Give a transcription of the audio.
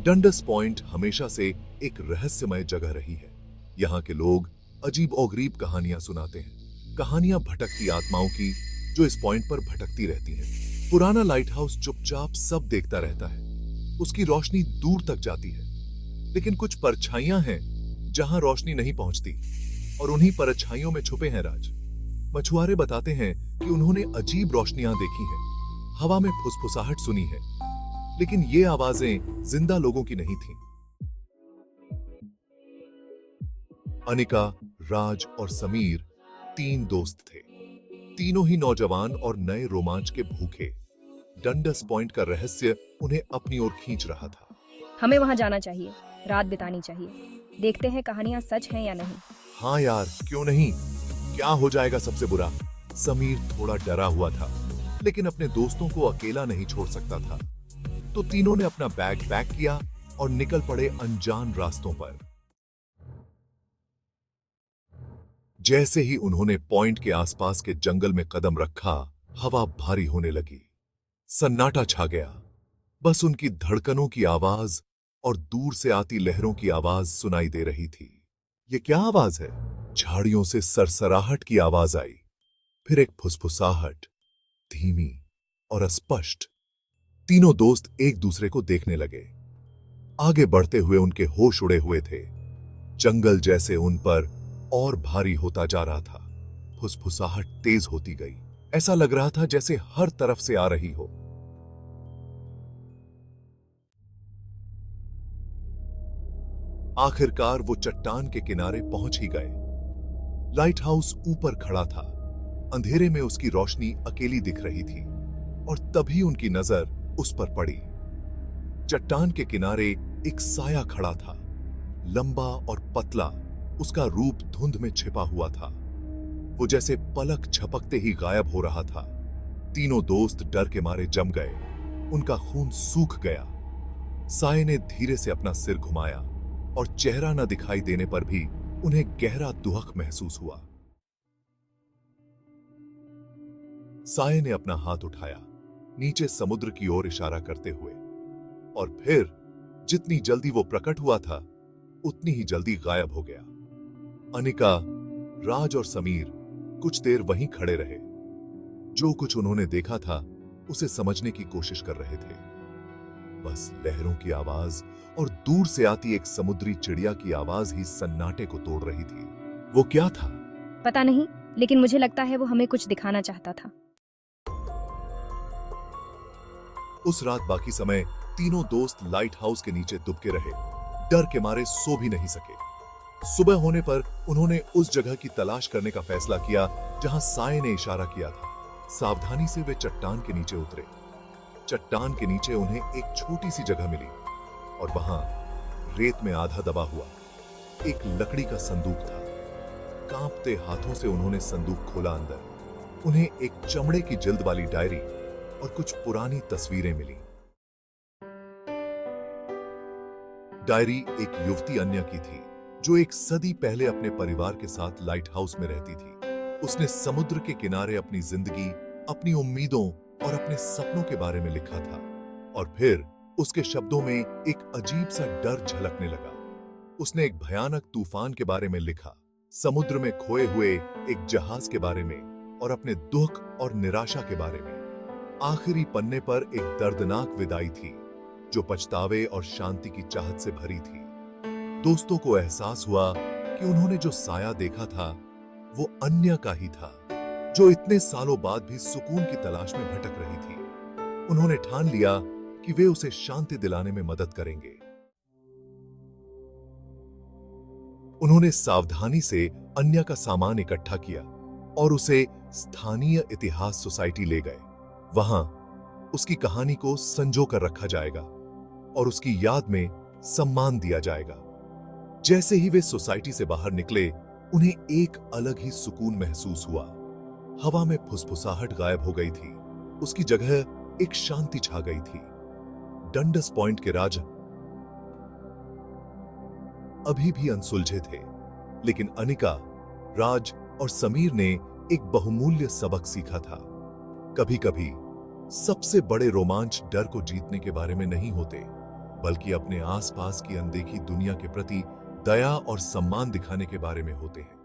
डंडस point हमेशा से एक रहस्यमय जगह रही है। यहाँ के लोग अजीब और गरीब कहानियां सुनाते हैं, कहानियां भटकती आत्माओं की जो इस पॉइंट पर भटकती रहती हैं। पुराना लाइट हाउस चुपचाप सब देखता रहता है, उसकी रोशनी दूर तक जाती है, लेकिन कुछ परछाइयां हैं जहां रोशनी नहीं पहुंचती, और उन्हीं परछाइयों में छुपे हैं राज। मछुआरे बताते हैं कि उन्होंने अजीब रोशनियां देखी हैं, हवा में फुसफुसाहट सुनी है, लेकिन ये आवाजें जिंदा लोगों की नहीं थीं। अनिका, राज और समीर तीन दोस्त थे। तीनों ही नौजवान और नए रोमांच के भूखे। डंडस पॉइंट का रहस्य उन्हें अपनी ओर खींच रहा था। हमें वहां जाना चाहिए, रात बितानी चाहिए। देखते हैं कहानियां सच हैं या नहीं। हाँ यार, क्यों नहीं? क्या हो जाएगा सबसे बुरा? समीर थोड़ा डरा हुआ था, लेकिन अपने दोस्तों को अकेला नहीं छोड़ सकता था। तो तीनों ने अपना बैग पैक किया और निकल पड़े अनजान रास्तों पर। जैसे ही उन्होंने पॉइंट के आसपास के जंगल में कदम रखा, हवा भारी होने लगी। सन्नाटा छा गया। बस उनकी धड़कनों की आवाज और दूर से आती लहरों की आवाज सुनाई दे रही थी। ये क्या आवाज है? झाड़ियों से सरसराहट की आवाज आई, फिर एक फुसफुसाहट, धीमी और अस्पष्ट। तीनों दोस्त एक दूसरे को देखने लगे। आगे बढ़ते हुए उनके होश उड़े हुए थे। जंगल जैसे उन पर और भारी होता जा रहा था। फुसफुसाहट तेज होती गई। ऐसा लग रहा था जैसे हर तरफ से आ रही हो। आखिरकार वो चट्टान के किनारे पहुंच ही गए। लाइट हाउस ऊपर खड़ा था। अंधेरे में उसकी रोशनी अकेली दिख रही थी, और तभी उनकी नजर उस पर पड़ी। चट्टान के किनारे एक साया खड़ा था, लंबा और पतला। उसका रूप धुंध में छिपा हुआ था। वो जैसे पलक झपकते ही गायब हो रहा था। तीनों दोस्त डर के मारे जम गए। उनका खून सूख गया। साये ने धीरे से अपना सिर घुमाया, और चेहरा न दिखाई देने पर भी उन्हें गहरा दुख महसूस हुआ। साये ने अपना हाथ उठाया, नीचे समुद्र की ओर इशारा करते हुए, और फिर जितनी जल्दी वो प्रकट हुआ था, उतनी ही जल्दी गायब हो गया। अनिका, राज और समीर कुछ देर वहीं खड़े रहे। जो कुछ उन्होंने देखा था उसे समझने की कोशिश कर रहे थे। बस लहरों की आवाज और दूर से आती एक समुद्री चिड़िया की आवाज ही सन्नाटे को तोड़ रही थी। वो क्या था? पता नहीं, लेकिन मुझे लगता है वो हमें कुछ दिखाना चाहता था। उस रात बाकी समय तीनों दोस्त लाइट हाउस के नीचे दुबके रहे। डर के मारे सो भी नहीं सके। सुबह होने पर उन्होंने उस जगह की तलाश करने का फैसला किया जहां साये ने इशारा किया था। सावधानी से वे चट्टान के नीचे उतरे। चट्टान के नीचे उन्हें एक छोटी सी जगह मिली, और वहां रेत में आधा दबा हुआ एक लकड़ी का संदूक था। कांपते हाथों से उन्होंने संदूक खोला। अंदर उन्हें एक चमड़े की जिल्द वाली डायरी और कुछ पुरानी तस्वीरें मिली। डायरी एक युवती अन्या की थी, जो एक सदी पहले अपने परिवार के साथ लाइट हाउस में रहती थी। उसने समुद्र के किनारे अपनी जिंदगी, अपनी उम्मीदों और अपने सपनों के बारे में लिखा था। और फिर उसके शब्दों में एक अजीब सा डर झलकने लगा। उसने एक भयानक तूफान के बारे में लिखा, समुद्र में खोए हुए एक जहाज के बारे में, और अपने दुख और निराशा के बारे में। आखिरी पन्ने पर एक दर्दनाक विदाई थी, जो पछतावे और शांति की चाहत से भरी थी। दोस्तों को एहसास हुआ कि उन्होंने जो साया देखा था वो अन्य का ही था, जो इतने सालों बाद भी सुकून की तलाश में भटक रही थी। उन्होंने ठान लिया कि वे उसे शांति दिलाने में मदद करेंगे। उन्होंने सावधानी से अन्य का सामान इकट्ठा किया और उसे स्थानीय इतिहास सोसाइटी ले गए। वहां उसकी कहानी को संजो कर रखा जाएगा और उसकी याद में सम्मान दिया जाएगा। जैसे ही वे सोसाइटी से बाहर निकले, उन्हें एक अलग ही सुकून महसूस हुआ। हवा में फुसफुसाहट गायब हो गई थी। उसकी जगह एक शांति छा गई थी। डंडस पॉइंट के राज अभी भी अनसुलझे थे, लेकिन अनिका, राज और समीर ने एक बहुमूल्य सबक सीखा था। कभी-कभी सबसे बड़े रोमांच डर को जीतने के बारे में नहीं होते, बल्कि अपने आसपास की अनदेखी दुनिया के प्रति दया और सम्मान दिखाने के बारे में होते हैं।